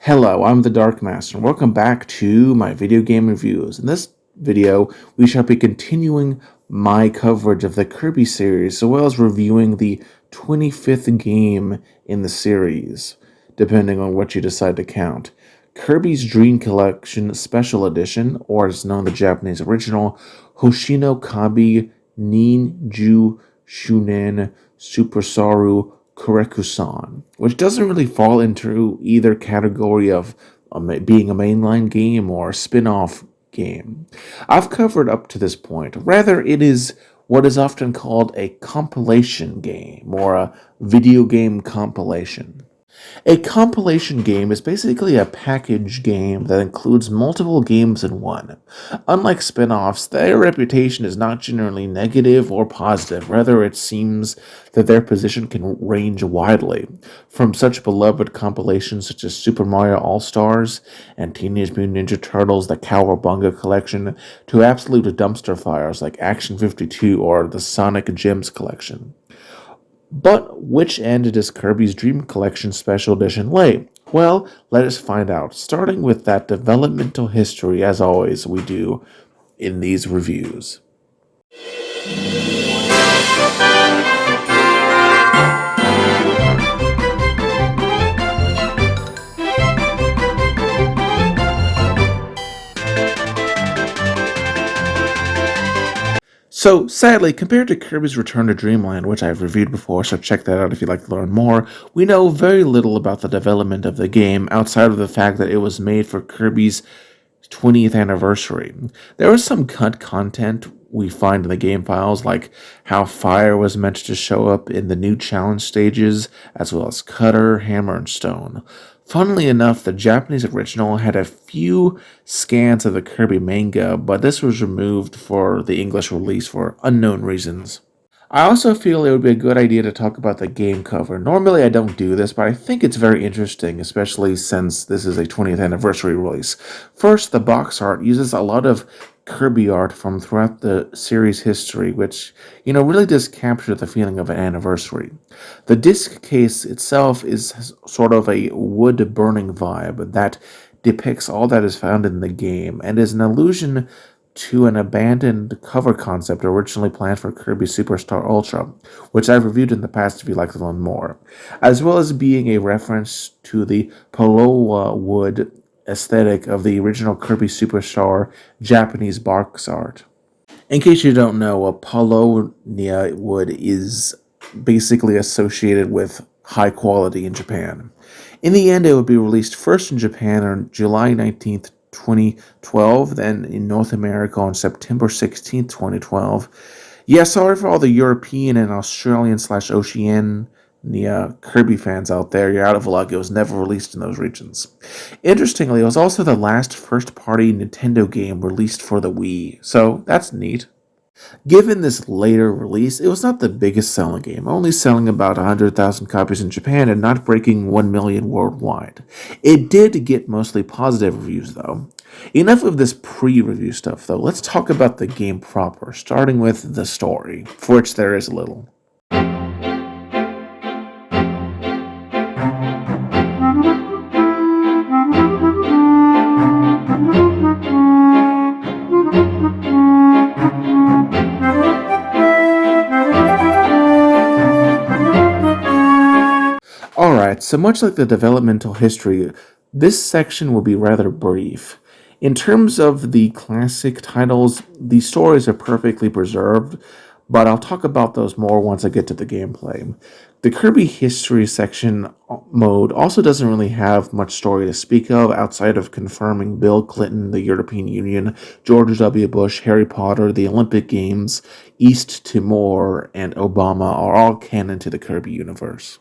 Hello, I'm the Dark Master, and welcome back to my video game reviews. In this video, we shall be continuing my coverage of the Kirby series, as well as reviewing the 25th game in the series, depending on what you decide to count. Kirby's Dream Collection Special Edition, or as known in the Japanese original, Hoshino Kabi Ninju Shunen Supersaru Kurekusan, which doesn't really fall into either category of being a mainline game or a spin-off game. I've covered up to this point. Rather, it is what is often called a compilation game or a video game compilation. A compilation game is basically a package game that includes multiple games in one. Unlike spin-offs, their reputation is not generally negative or positive. Rather, it seems that their position can range widely, from such beloved compilations such as Super Mario All-Stars and Teenage Mutant Ninja Turtles, the Cowabunga Collection, to absolute dumpster fires like Action 52 or the Sonic Gems Collection. But which end does Kirby's Dream Collection Special Edition lay? Well, let us find out, starting with that developmental history, as always we do in these reviews. So, sadly, compared to Kirby's Return to Dreamland, which I've reviewed before, so check that out if you'd like to learn more, we know very little about the development of the game outside of the fact that it was made for Kirby's 20th anniversary. There was some cut content we find in the game files, like how fire was meant to show up in the new challenge stages, as well as cutter, hammer, and stone. Funnily enough, the Japanese original had a few scans of the Kirby manga, but this was removed for the English release for unknown reasons. I also feel it would be a good idea to talk about the game cover. Normally I don't do this, but I think it's very interesting, especially since this is a 20th anniversary release. First, the box art uses a lot of Kirby art from throughout the series history, which, really does capture the feeling of an anniversary. The disc case itself is sort of a wood-burning vibe that depicts all that is found in the game, and is an allusion to an abandoned cover concept originally planned for Kirby Superstar Ultra, which I've reviewed in the past if you'd like to learn more, as well as being a reference to the Palowa wood aesthetic of the original Kirby Superstar Japanese box art. In case you don't know, Paulownia wood is basically associated with high quality in Japan. In the end, it would be released first in Japan on July 19th, 2012, then in North America on September 16th, 2012. Yeah, sorry for all the European and Australian/Oceania Kirby fans out there. You're out of luck. It was never released in those regions. Interestingly, it was also the last first-party Nintendo game released for the Wii, so that's neat. Given this later release, it was not the biggest selling game, only selling about 100,000 copies in Japan and not breaking 1 million worldwide. It did get mostly positive reviews, though. Enough of this pre-review stuff, though. Let's talk about the game proper, starting with the story, for which there is little. Alright, so much like the developmental history, this section will be rather brief. In terms of the classic titles, the stories are perfectly preserved, but I'll talk about those more once I get to the gameplay. The Kirby history section mode also doesn't really have much story to speak of outside of confirming Bill Clinton, the European Union, George W. Bush, Harry Potter, the Olympic Games, East Timor, and Obama are all canon to the Kirby universe.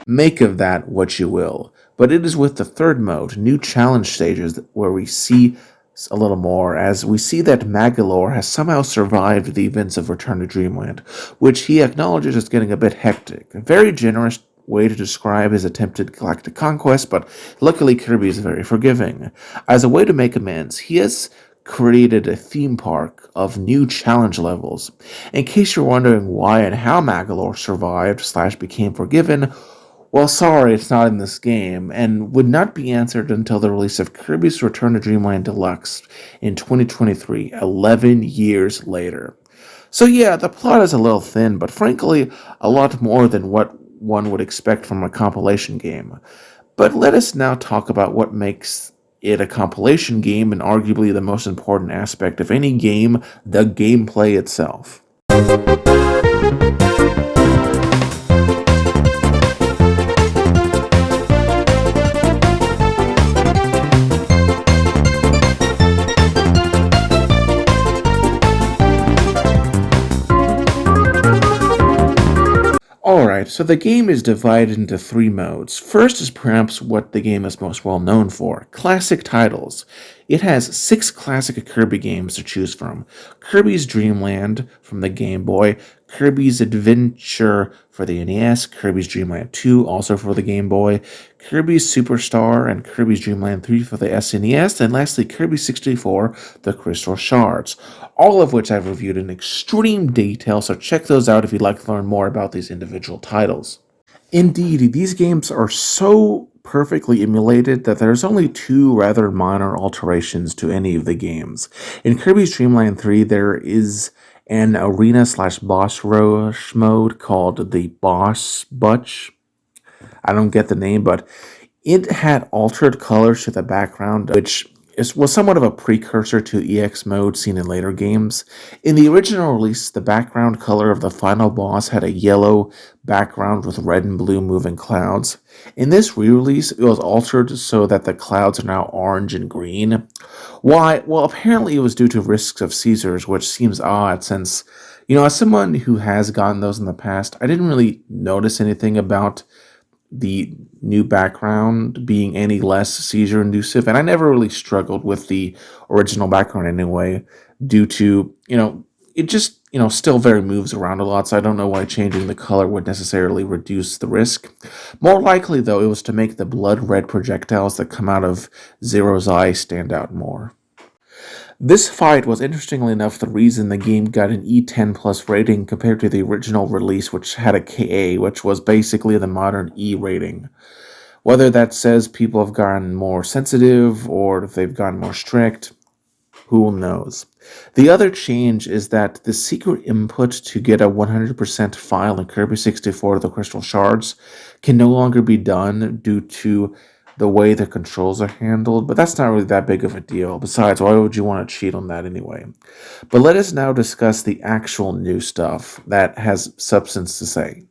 Make of that what you will, but it is with the third mode, new challenge stages, where we see a little more, as we see that Magalore has somehow survived the events of Return to Dreamland, which he acknowledges is getting a bit hectic. A very generous way to describe his attempted galactic conquest, but luckily Kirby is very forgiving. As a way to make amends, he has created a theme park of new challenge levels. In case you're wondering why and how Magalore survived slash became forgiven, well, sorry, it's not in this game, and would not be answered until the release of Kirby's Return to Dreamland Deluxe in 2023, 11 years later. So yeah, the plot is a little thin, but frankly, a lot more than what one would expect from a compilation game. But let us now talk about what makes it a compilation game and arguably the most important aspect of any game, the gameplay itself. Alright, so the game is divided into three modes. First is perhaps what the game is most well known for, classic titles. It has 6 classic Kirby games to choose from. Kirby's Dream Land from the Game Boy, Kirby's Adventure for the NES, Kirby's Dream Land 2 also for the Game Boy, Kirby's Superstar and Kirby's Dream Land 3 for the SNES, and lastly Kirby 64, the Crystal Shards, all of which I've reviewed in extreme detail, so check those out if you'd like to learn more about these individual titles. Indeed, these games are so perfectly emulated that there's only 2 rather minor alterations to any of the games. In Kirby's Dream Land 3, there is an arena slash boss rush mode called the Boss Butch. I don't get the name, but it had altered colors to the background, which was somewhat of a precursor to EX mode seen in later games. In the original release, the background color of the final boss had a yellow background with red and blue moving clouds. In this re-release, it was altered so that the clouds are now orange and green. Why? Well, apparently it was due to risks of seizures, which seems odd since, as someone who has gotten those in the past, I didn't really notice anything about the new background being any less seizure inducive, and I never really struggled with the original background anyway, due to, it just, still very moves around a lot, so I don't know why changing the color would necessarily reduce the risk. More likely, though, it was to make the blood red projectiles that come out of Zero's eye stand out more. This fight was, interestingly enough, the reason the game got an E10 plus rating compared to the original release, which had a KA, which was basically the modern E rating. Whether that says people have gotten more sensitive or if they've gotten more strict, who knows. The other change is that the secret input to get a 100% file in Kirby 64 The Crystal Shards can no longer be done due to the way the controls are handled, but that's not really that big of a deal. Besides, why would you want to cheat on that anyway? But let us now discuss the actual new stuff that has substance to say.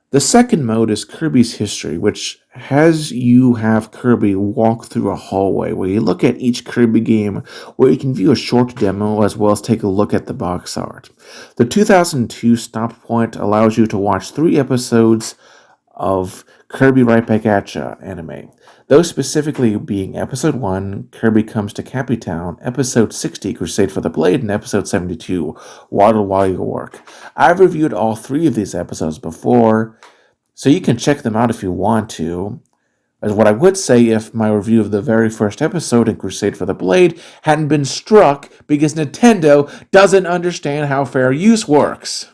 The second mode is Kirby's History, which has you have Kirby walk through a hallway where you look at each Kirby game, where you can view a short demo as well as take a look at the box art. The 2002 stop point allows you to watch 3 episodes of Kirby Right Back At Ya anime. Those specifically being Episode 1, Kirby Comes to Cappy Town, Episode 60, Crusade for the Blade, and Episode 72, Waddle While You Work. I've reviewed all 3 of these episodes before, so you can check them out if you want to. As what I would say if my review of the very first episode in Crusade for the Blade hadn't been struck because Nintendo doesn't understand how fair use works.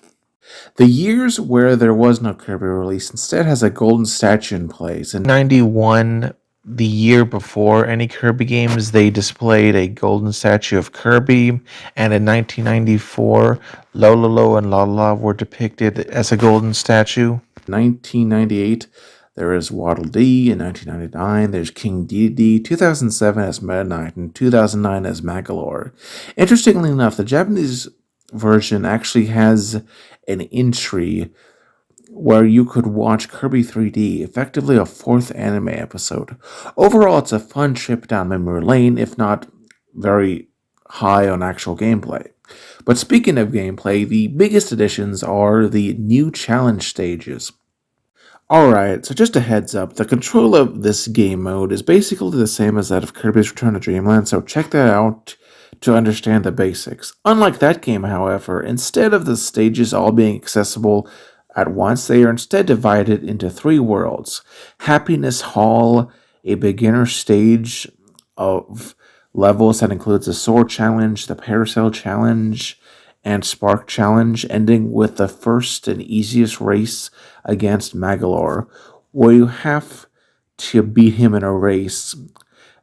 The years where there was no Kirby release instead has a golden statue in place. In 91, the year before any Kirby games, they displayed a golden statue of Kirby, and in 1994, Lololo and Lala were depicted as a golden statue. 1998, there is Waddle Dee. In 1999, there's King Dedede. 2007 as Meta Knight, and 2009 as Magalore. Interestingly enough, the Japanese version actually has an entry where you could watch Kirby 3D, effectively a fourth anime episode. Overall, it's a fun trip down memory lane, if not very high on actual gameplay. But speaking of gameplay, the biggest additions are the new challenge stages. Alright, so just a heads up, the control of this game mode is basically the same as that of Kirby's Return to Dreamland, so check that out to understand the basics. Unlike that game, however, instead of the stages all being accessible at once, they are instead divided into three worlds. Happiness Hall, a beginner stage of levels that includes the Sword Challenge, the Parasail Challenge, and Spark Challenge, ending with the first and easiest race against Magalore, where you have to beat him in a race,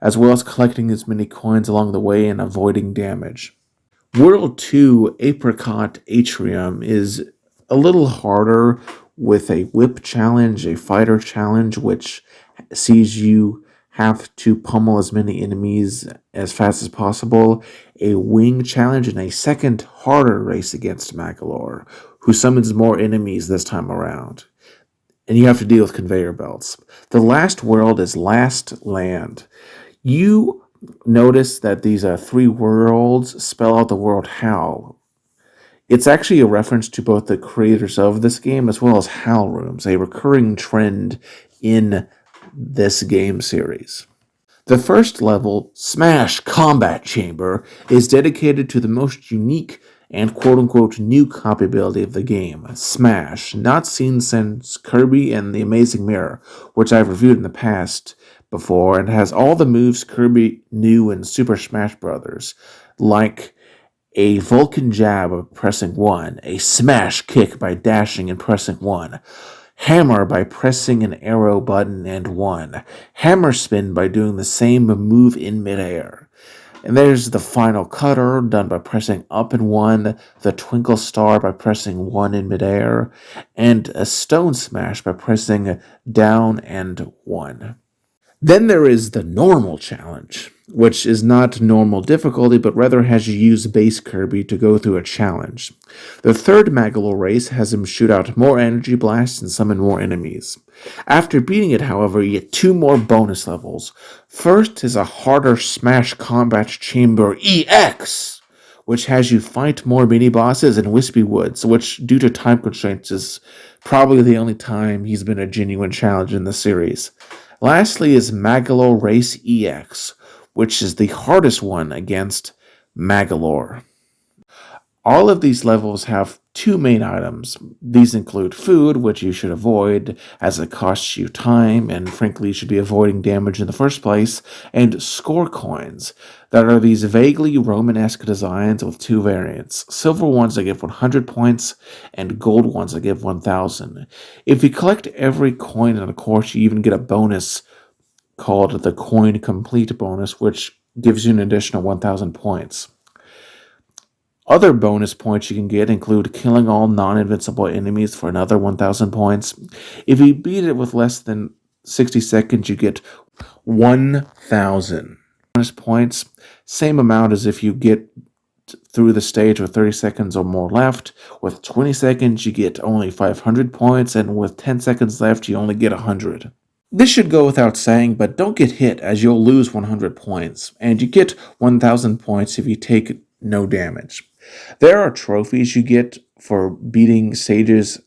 as well as collecting as many coins along the way and avoiding damage. World 2, Apricot Atrium, is a little harder with a whip challenge, a fighter challenge, which sees you have to pummel as many enemies as fast as possible, a wing challenge, and a second harder race against Magalore, who summons more enemies this time around. And you have to deal with conveyor belts. The last world is Last Land. You notice that these three worlds spell out the word HAL. It's actually a reference to both the creators of this game as well as HAL rooms, a recurring trend in this game series. The first level, Smash Combat Chamber, is dedicated to the most unique and quote-unquote new copyability of the game, Smash, not seen since Kirby and the Amazing Mirror, which I've reviewed in the past before, and has all the moves Kirby knew in Super Smash Bros., like a Vulcan jab by pressing 1, a smash kick by dashing and pressing 1, hammer by pressing an arrow button and 1, hammer spin by doing the same move in midair. And there's the final cutter done by pressing up and 1, the twinkle star by pressing 1 in midair, and a stone smash by pressing down and 1. Then there is the normal challenge, which is not normal difficulty, but rather has you use base Kirby to go through a challenge. The third Magalore race has him shoot out more energy blasts and summon more enemies. After beating it, however, you get two more bonus levels. First is a harder Smash Combat Chamber EX, which has you fight more mini-bosses in Wispy Woods, which, due to time constraints, is probably the only time he's been a genuine challenge in the series. Lastly is Magalore Race EX, which is the hardest one against Magalore. All of these levels have two main items. These include food, which you should avoid as it costs you time and frankly you should be avoiding damage in the first place, and score coins that are these vaguely Romanesque designs with two variants. Silver ones that give 100 points and gold ones that give 1,000. If you collect every coin in a course, you even get a bonus called the Coin Complete bonus, which gives you an additional 1,000 points. Other bonus points you can get include killing all non-invincible enemies for another 1,000 points. If you beat it with less than 60 seconds, you get 1,000 bonus points. Same amount as if you get through the stage with 30 seconds or more left. With 20 seconds, you get only 500 points, and with 10 seconds left, you only get 100. This should go without saying, but don't get hit as you'll lose 100 points, and you get 1,000 points if you take no damage. There are trophies you get for beating stages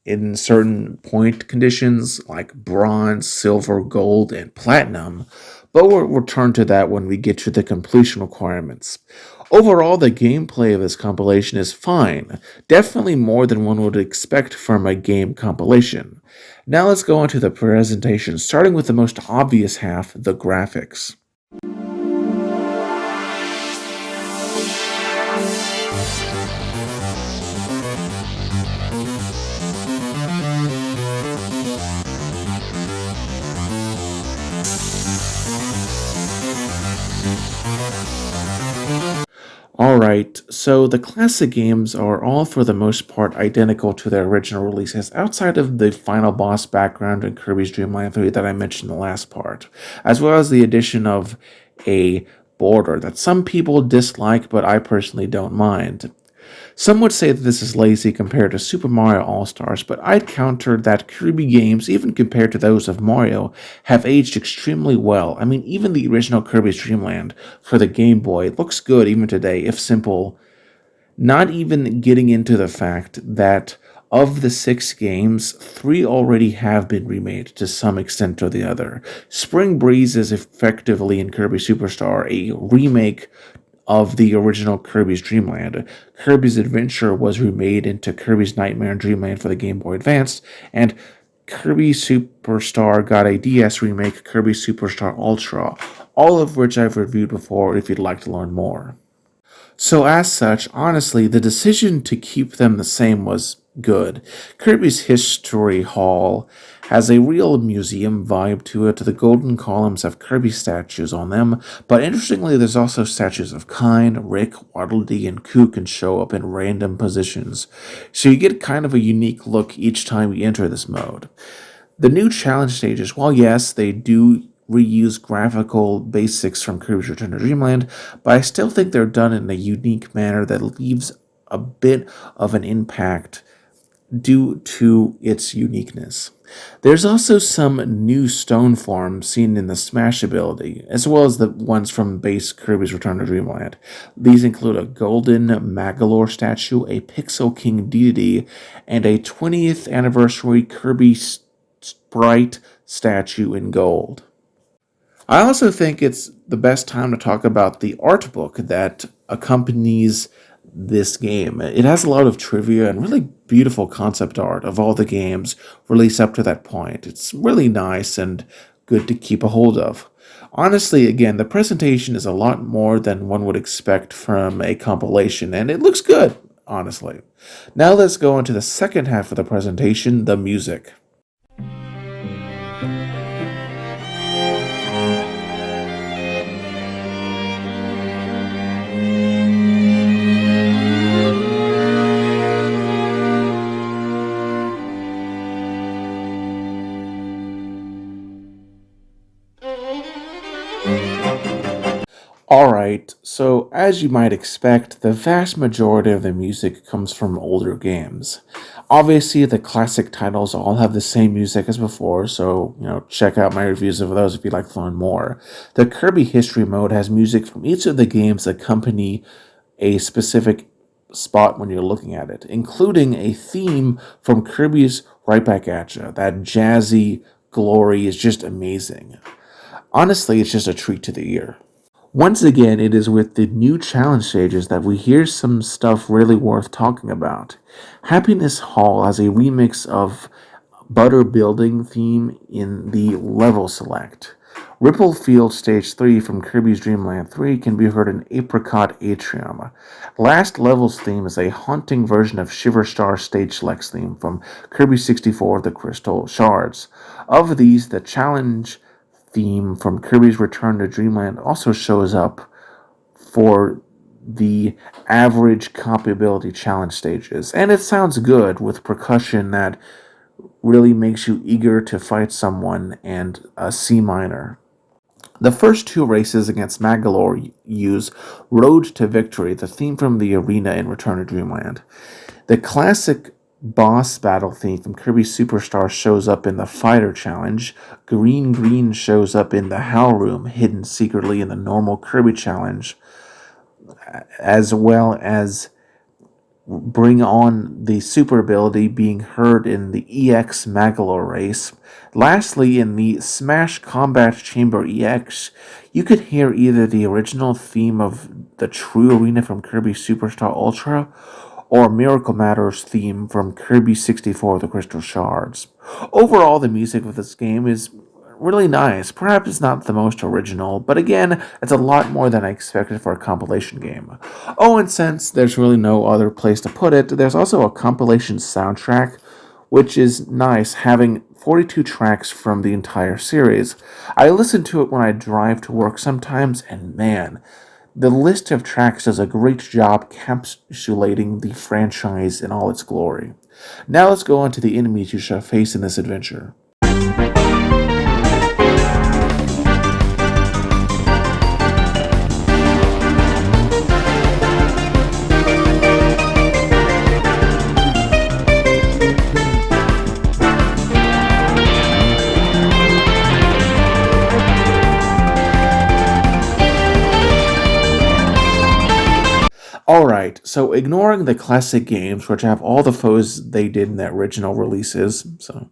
in certain point conditions like bronze, silver, gold, and platinum, but we'll return to that when we get to the completion requirements. Overall, the gameplay of this compilation is fine, definitely more than one would expect from a game compilation. Now let's go on to the presentation, starting with the most obvious half, the graphics. Alright, so the classic games are all for the most part identical to their original releases, outside of the final boss background in Kirby's Dream Land 3 that I mentioned in the last part, as well as the addition of a border that some people dislike, but I personally don't mind. Some would say that this is lazy compared to Super Mario All-Stars, but I'd counter that Kirby games, even compared to those of Mario, have aged extremely well. I mean, even the original Kirby's Dream Land for the Game Boy looks good even today, if simple, not even getting into the fact that of the six games, three already have been remade to some extent or the other. Spring Breeze is effectively in Kirby Superstar a remake of the original Kirby's Dream Land. Kirby's Adventure was remade into Kirby's Nightmare and Dreamland for the Game Boy Advance, and Kirby Superstar got a DS remake, Kirby Superstar Ultra, all of which I've reviewed before if you'd like to learn more. So, as such, honestly, the decision to keep them the same was good. Kirby's History Hall has a real museum vibe to it. The golden columns have Kirby statues on them, but interestingly, there's also statues of Kine, Rick, Waddle Dee, and Koo can show up in random positions. So you get kind of a unique look each time you enter this mode. The new challenge stages, while yes, they do reuse graphical basics from Kirby's Return to Dreamland, but I still think they're done in a unique manner that leaves a bit of an impact due to its uniqueness. There's also some new stone forms seen in the Smash ability, as well as the ones from base Kirby's Return to Dreamland. These include a golden Magalore statue, a Pixel King deity, and a 20th anniversary Kirby Sprite statue in gold. I also think it's the best time to talk about the art book that accompanies this game. It has a lot of trivia and really beautiful concept art of all the games released up to that point. It's really nice and good to keep a hold of. Honestly, again, the presentation is a lot more than one would expect from a compilation, and it looks good, honestly. Now let's go into the second half of the presentation, the music. Alright, so as you might expect, the vast majority of the music comes from older games. Obviously, the classic titles all have the same music as before, so, check out my reviews of those if you'd like to learn more. The Kirby History Mode has music from each of the games that accompany a specific spot when you're looking at it, including a theme from Kirby's Right Back At Ya. That jazzy glory is just amazing. Honestly, it's just a treat to the ear. Once again, it is with the new challenge stages that we hear some stuff really worth talking about. Happiness Hall has a remix of Butter Building theme in the level select. Ripple Field Stage 3 from Kirby's Dream Land 3 can be heard in Apricot Atrium. Last Level's theme is a haunting version of Shiver Star Stage Select's theme from Kirby 64 The Crystal Shards. Of these, the challenge theme from Kirby's Return to Dreamland also shows up for the average copyability challenge stages, and it sounds good with percussion that really makes you eager to fight someone and a C minor. The first two races against Magalore use Road to Victory, the theme from the arena in Return to Dreamland. The classic boss battle theme from Kirby Superstar shows up in the Fighter Challenge. Green Green shows up in the Howl Room, hidden secretly in the normal Kirby Challenge, as well as Bring On the Super ability being heard in the EX Magalore race. Lastly, in the Smash Combat Chamber EX, you could hear either the original theme of the True Arena from Kirby Superstar Ultra, or Miracle Matter's theme from Kirby 64 The Crystal Shards. Overall, the music of this game is really nice. Perhaps it's not the most original, but again, it's a lot more than I expected for a compilation game. Oh, and since there's really no other place to put it, there's also a compilation soundtrack, which is nice, having 42 tracks from the entire series. I listen to it when I drive to work sometimes, and man, the list of tracks does a great job encapsulating the franchise in all its glory. Now let's go on to the enemies you shall face in this adventure. Alright, so ignoring the classic games, which have all the foes they did in the original releases, so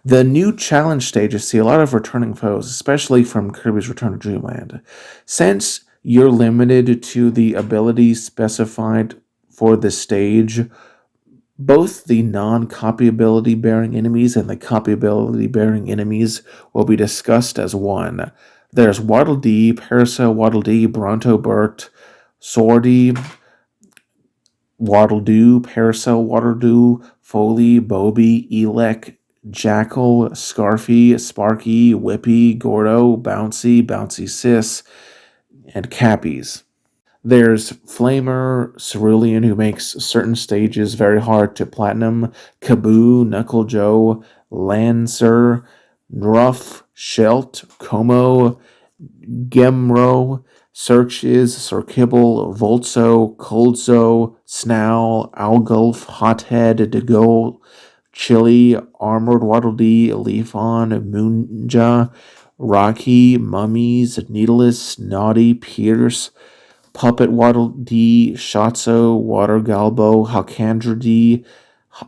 the new challenge stages see a lot of returning foes, especially from Kirby's Return to Dreamland. Since you're limited to the abilities specified for the stage, both the non-copy ability bearing enemies and the copy ability bearing enemies will be discussed as one. There's Waddle Dee, Paracel Waddle Dee, Bronto Burt, Swordy, Waddle Doo, Paracel Waddle Doo, Foley, Bobby, Elec, Jackal, Scarfy, Sparky, Whippy, Gordo, Bouncy, Bouncy Sis, and Cappies. There's Flamer, Cerulean, who makes certain stages very hard to platinum, Kaboo, Knuckle Joe, Lancer, Ruff, Shelt, Como, Gemro, Searches, Sirkibble, Voltso, Coldzo, Snowl, Owlgulf, Hothead, Degol, Chili, Armored Waddle Dee, Leafon, Moonja, Rocky, Mummies, Needless, Naughty, Pierce, Puppet Waddle Dee, Shotzo, Water Galbo, Halcandra D,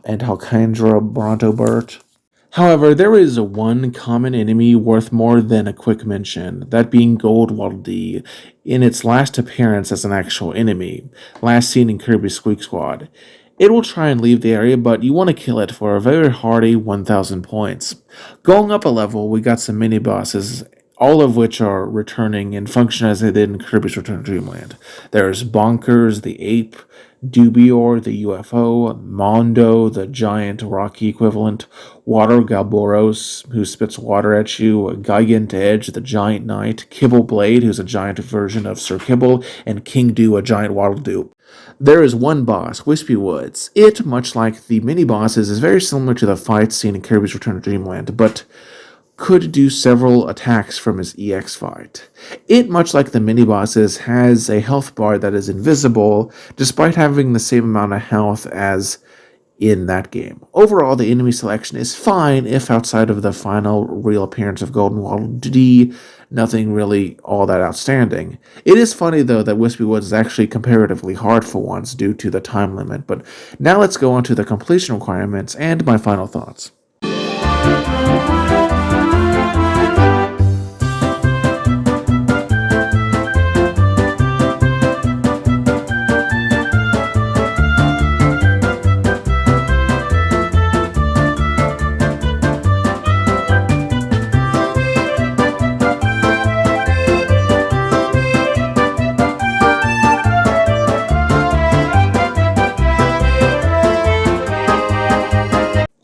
and Halcandra Brontobert. However, there is one common enemy worth more than a quick mention, that being Gold Waddle Dee, in its last appearance as an actual enemy, last seen in Kirby's Squeak Squad. It will try and leave the area, but you want to kill it for a very hearty 1000 points. Going up a level, we got some mini bosses, all of which are returning and function as they did in Kirby's Return to Dreamland. There's Bonkers, the ape, Dubior, the UFO, Mondo, the giant rocky equivalent, Water Galboros, who spits water at you, Gigant Edge, the giant knight, Kibble Blade, who's a giant version of Sir Kibble, and King Doo, a giant Waddle Doo. There is one boss, Wispy Woods. It, much like the mini-bosses, is very similar to the fight scene in Kirby's Return to Dreamland, but could do several attacks from his EX fight. It, much like the mini-bosses, has a health bar that is invisible, despite having the same amount of health as in that game. Overall, the enemy selection is fine if outside of the final real appearance of Golden Waddle Dee, nothing really all that outstanding. It is funny, though, that Wispy Woods is actually comparatively hard for once due to the time limit, but now let's go on to the completion requirements and my final thoughts.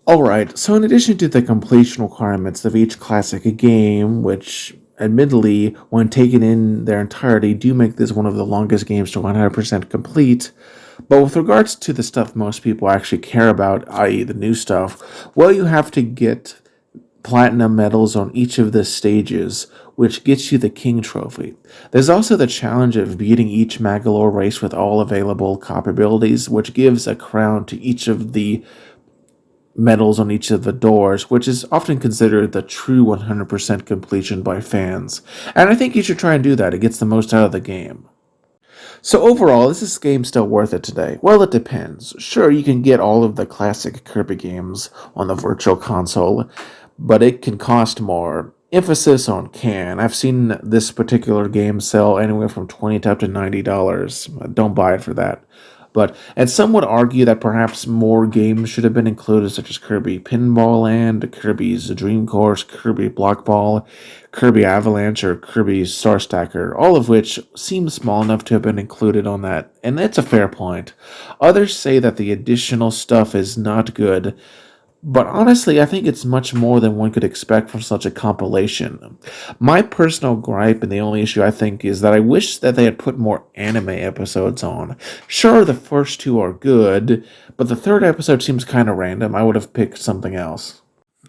Alright, so in addition to the completion requirements of each classic game, which admittedly, when taken in their entirety, do make this one of the longest games to 100% complete, but with regards to the stuff most people actually care about, i.e. the new stuff, well, you have to get platinum medals on each of the stages, which gets you the King Trophy. There's also the challenge of beating each Magalore race with all available cop abilities, which gives a crown to each of the medals on each of the doors, which is often considered the true 100% completion by fans. And I think you should try and do that. It gets the most out of the game. So overall, is this game still worth it today? Well, it depends. Sure, you can get all of the classic Kirby games on the Virtual Console, but it can cost more. Emphasis on can. I've seen this particular game sell anywhere from $20 to up to $90. Don't buy it for that. And some would argue that perhaps more games should have been included, such as Kirby Pinball Land, Kirby's Dream Course, Kirby Block Ball, Kirby Avalanche, or Kirby Star Stacker, all of which seem small enough to have been included on that, and that's a fair point. Others say that the additional stuff is not good, but honestly, I think it's much more than one could expect from such a compilation. My personal gripe, and the only issue I think, is that I wish that they had put more anime episodes on. Sure, the first two are good, but the third episode seems kind of random. I would have picked something else.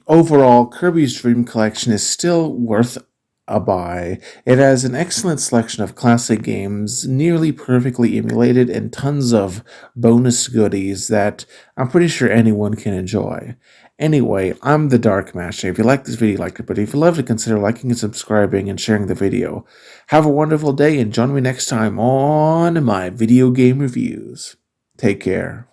Overall, Kirby's Dream Collection is still worth a buy. It has an excellent selection of classic games, nearly perfectly emulated, and tons of bonus goodies that I'm pretty sure anyone can enjoy. Anyway, I'm the Dark Master. If you like this video, you liked it, but if you loved it, consider liking and subscribing and sharing the video. Have a wonderful day and join me next time on my video game reviews. Take care.